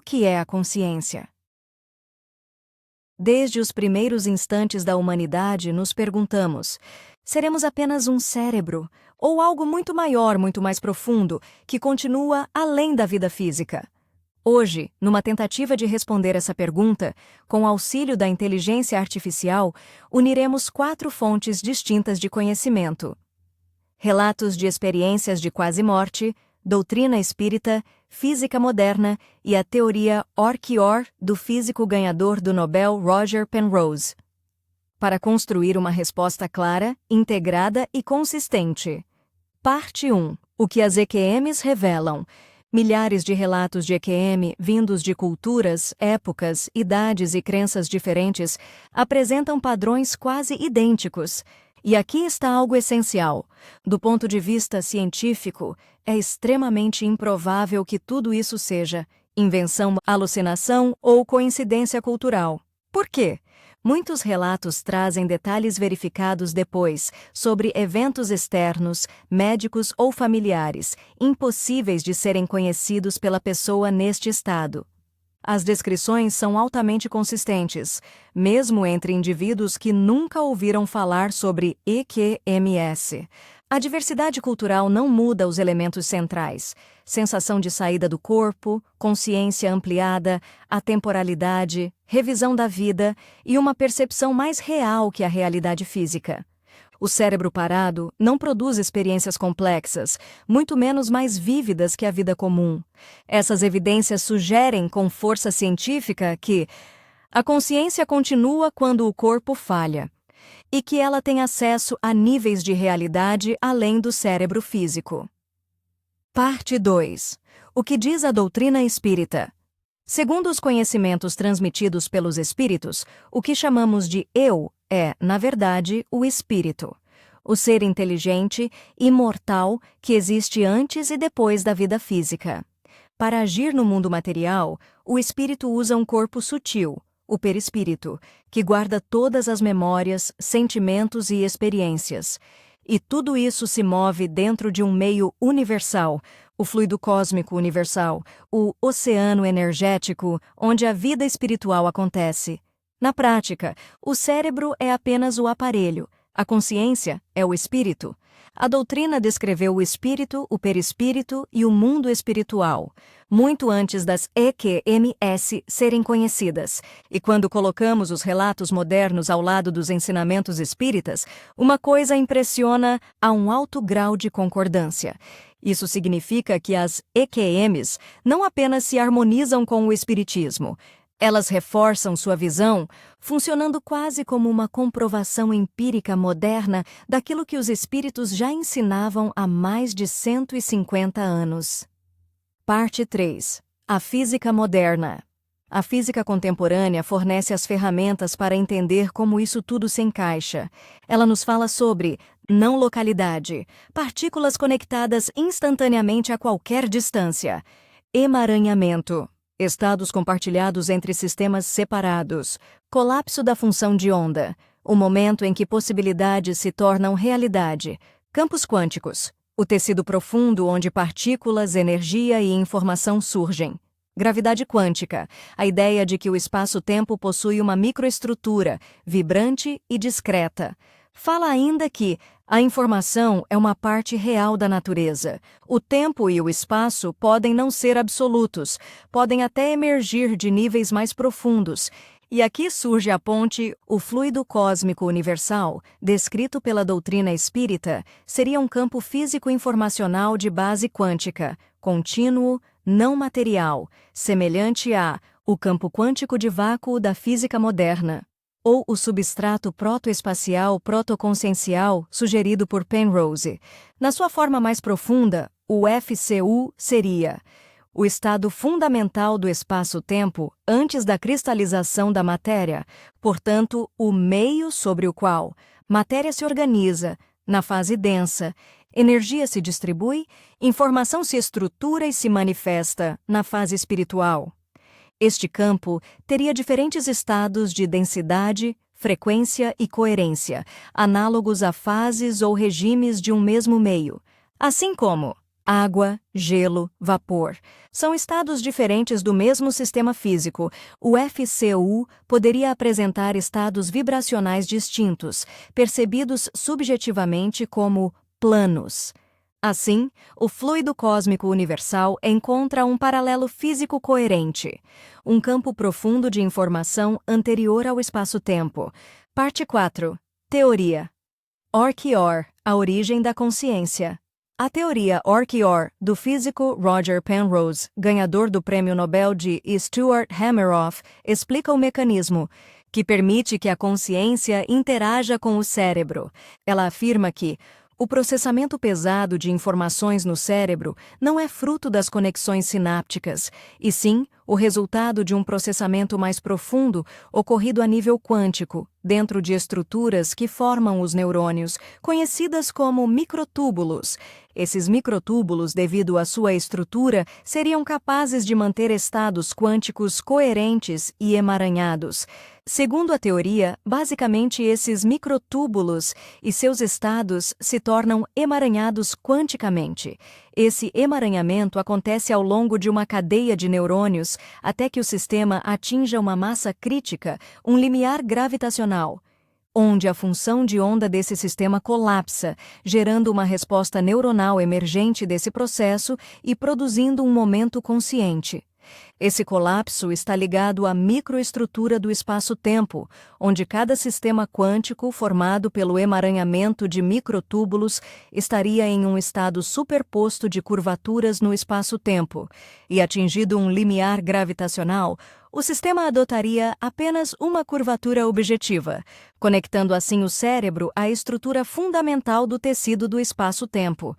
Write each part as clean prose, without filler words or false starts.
que é a consciência? Desde os primeiros instantes da humanidade, nos perguntamos: seremos apenas um cérebro ou algo muito maior, muito mais profundo, que continua além da vida física? Hoje, numa tentativa de responder essa pergunta, com o auxílio da inteligência artificial, uniremos 4 fontes distintas de conhecimento: relatos de experiências de quase-morte, doutrina espírita, física moderna e a teoria OR-que-OR do físico ganhador do Nobel Roger Penrose, para construir uma resposta clara, integrada e consistente. Parte 1. O que as EQMs revelam. Milhares de relatos de EQM, vindos de culturas, épocas, idades e crenças diferentes, apresentam padrões quase idênticos. E aqui está algo essencial. Do ponto de vista científico, é extremamente improvável que tudo isso seja invenção, alucinação ou coincidência cultural. Por quê? Muitos relatos trazem detalhes verificados depois sobre eventos externos, médicos ou familiares, impossíveis de serem conhecidos pela pessoa neste estado. As descrições são altamente consistentes, mesmo entre indivíduos que nunca ouviram falar sobre EQMS. A diversidade cultural não muda os elementos centrais: sensação de saída do corpo, consciência ampliada, atemporalidade, revisão da vida e uma percepção mais real que a realidade física. O cérebro parado não produz experiências complexas, muito menos mais vívidas que a vida comum. Essas evidências sugerem com força científica que a consciência continua quando o corpo falha, e que ela tem acesso a níveis de realidade além do cérebro físico. Parte 2. O que diz a doutrina espírita? Segundo os conhecimentos transmitidos pelos espíritos, o que chamamos de eu é, na verdade, o espírito, o ser inteligente, imortal, que existe antes e depois da vida física. Para agir no mundo material, o espírito usa um corpo sutil, o perispírito, que guarda todas as memórias, sentimentos e experiências. E tudo isso se move dentro de um meio universal, o fluido cósmico universal, o oceano energético onde a vida espiritual acontece. Na prática, o cérebro é apenas o aparelho, a consciência é o espírito. A doutrina descreveu o espírito, o perispírito e o mundo espiritual, muito antes das EQMS serem conhecidas. E quando colocamos os relatos modernos ao lado dos ensinamentos espíritas, uma coisa impressiona a um alto grau de concordância. Isso significa que as EQMs não apenas se harmonizam com o espiritismo, elas reforçam sua visão, funcionando quase como uma comprovação empírica moderna daquilo que os espíritos já ensinavam há mais de 150 anos. Parte 3. A física moderna. A física contemporânea fornece as ferramentas para entender como isso tudo se encaixa. Ela nos fala sobre não localidade, partículas conectadas instantaneamente a qualquer distância, emaranhamento, estados compartilhados entre sistemas separados, colapso da função de onda, o momento em que possibilidades se tornam realidade, campos quânticos, o tecido profundo onde partículas, energia e informação surgem, gravidade quântica, a ideia de que o espaço-tempo possui uma microestrutura, vibrante e discreta. Fala ainda que a informação é uma parte real da natureza. O tempo e o espaço podem não ser absolutos, podem até emergir de níveis mais profundos. E aqui surge a ponte: o fluido cósmico universal, descrito pela doutrina espírita, seria um campo físico-informacional de base quântica, contínuo, não material, semelhante o campo quântico de vácuo da física moderna, ou o substrato protoespacial protoconsciencial sugerido por Penrose. Na sua forma mais profunda, o FCU seria o estado fundamental do espaço-tempo antes da cristalização da matéria, portanto, o meio sobre o qual matéria se organiza, na fase densa, energia se distribui, informação se estrutura e se manifesta na fase espiritual. Este campo teria diferentes estados de densidade, frequência e coerência, análogos a fases ou regimes de um mesmo meio. Assim como Água, gelo, vapor. São estados diferentes do mesmo sistema físico. O FCU poderia apresentar estados vibracionais distintos, percebidos subjetivamente como planos. Assim, o fluido cósmico universal encontra um paralelo físico coerente, um campo profundo de informação anterior ao espaço-tempo. Parte 4. Teoria. ORC-OR, a origem da consciência. A teoria ORC-OR, do físico Roger Penrose, ganhador do Prêmio Nobel de Stuart Hameroff, explica o mecanismo que permite que a consciência interaja com o cérebro. Ela afirma que o processamento pesado de informações no cérebro não é fruto das conexões sinápticas, e sim o resultado de um processamento mais profundo ocorrido a nível quântico, dentro de estruturas que formam os neurônios, conhecidas como microtúbulos. Esses microtúbulos, devido à sua estrutura, seriam capazes de manter estados quânticos coerentes e emaranhados. Segundo a teoria, basicamente esses microtúbulos e seus estados se tornam emaranhados quanticamente. Esse emaranhamento acontece ao longo de uma cadeia de neurônios até que o sistema atinja uma massa crítica, um limiar gravitacional, onde a função de onda desse sistema colapsa, gerando uma resposta neuronal emergente desse processo e produzindo um momento consciente. Esse colapso está ligado à microestrutura do espaço-tempo, onde cada sistema quântico formado pelo emaranhamento de microtúbulos estaria em um estado superposto de curvaturas no espaço-tempo, e atingido um limiar gravitacional, o sistema adotaria apenas uma curvatura objetiva, conectando assim o cérebro à estrutura fundamental do tecido do espaço-tempo.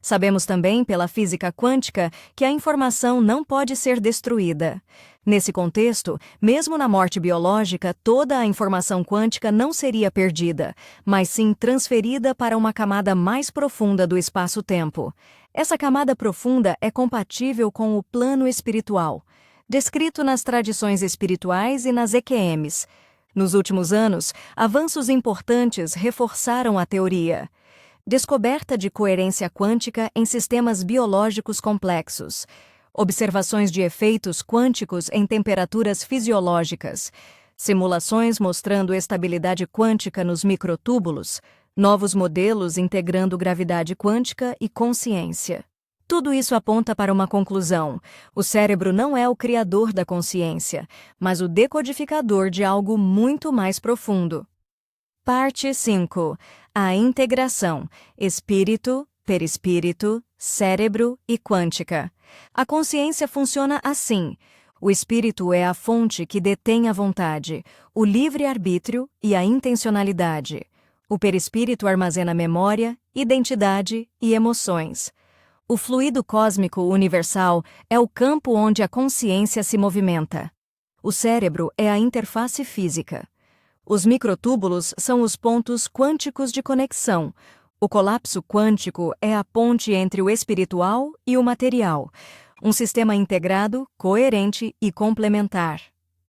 Sabemos também, pela física quântica, que a informação não pode ser destruída. Nesse contexto, mesmo na morte biológica, toda a informação quântica não seria perdida, mas sim transferida para uma camada mais profunda do espaço-tempo. Essa camada profunda é compatível com o plano espiritual, descrito nas tradições espirituais e nas EQMs. Nos últimos anos, avanços importantes reforçaram a teoria. Descoberta de coerência quântica em sistemas biológicos complexos. Observações de efeitos quânticos em temperaturas fisiológicas. Simulações mostrando estabilidade quântica nos microtúbulos. Novos modelos integrando gravidade quântica e consciência. Tudo isso aponta para uma conclusão. O cérebro não é o criador da consciência, mas o decodificador de algo muito mais profundo. Parte 5. A integração: espírito, perispírito, cérebro e quântica. A consciência funciona assim. O espírito é a fonte que detém a vontade, o livre-arbítrio e a intencionalidade. O perispírito armazena memória, identidade e emoções. O fluido cósmico universal é o campo onde a consciência se movimenta. O cérebro é a interface física. Os microtúbulos são os pontos quânticos de conexão. O colapso quântico é a ponte entre o espiritual e o material. Um sistema integrado, coerente e complementar.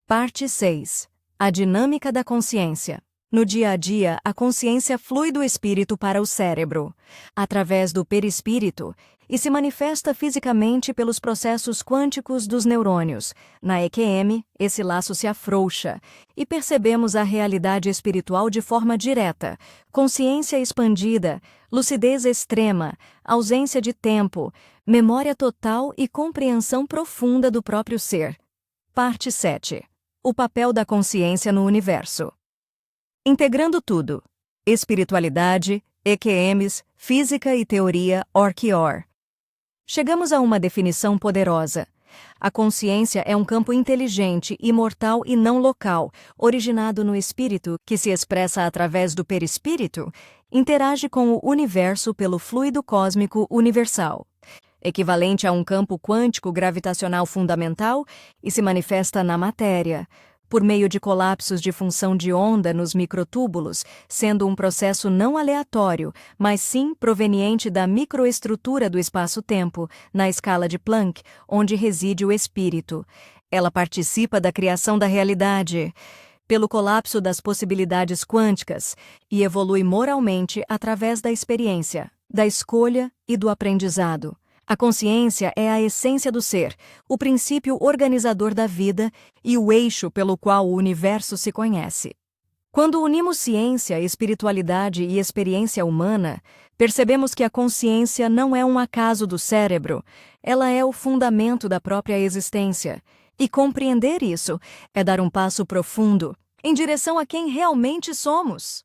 Parte 6. A dinâmica da consciência. No dia a dia, a consciência flui do espírito para o cérebro, através do perispírito, e se manifesta fisicamente pelos processos quânticos dos neurônios. Na EQM, esse laço se afrouxa, e percebemos a realidade espiritual de forma direta, consciência expandida, lucidez extrema, ausência de tempo, memória total e compreensão profunda do próprio ser. Parte 7. O papel da consciência no universo. Integrando tudo: espiritualidade, EQMs, física e teoria ORC-OR. Chegamos a uma definição poderosa. A consciência é um campo inteligente, imortal e não local, originado no espírito, que se expressa através do perispírito, interage com o universo pelo fluido cósmico universal, equivalente a um campo quântico gravitacional fundamental, e se manifesta na matéria, por meio de colapsos de função de onda nos microtúbulos, sendo um processo não aleatório, mas sim proveniente da microestrutura do espaço-tempo, na escala de Planck, onde reside o espírito. Ela participa da criação da realidade, pelo colapso das possibilidades quânticas, e evolui moralmente através da experiência, da escolha e do aprendizado. A consciência é a essência do ser, o princípio organizador da vida e o eixo pelo qual o universo se conhece. Quando unimos ciência, espiritualidade e experiência humana, percebemos que a consciência não é um acaso do cérebro, ela é o fundamento da própria existência. E compreender isso é dar um passo profundo em direção a quem realmente somos.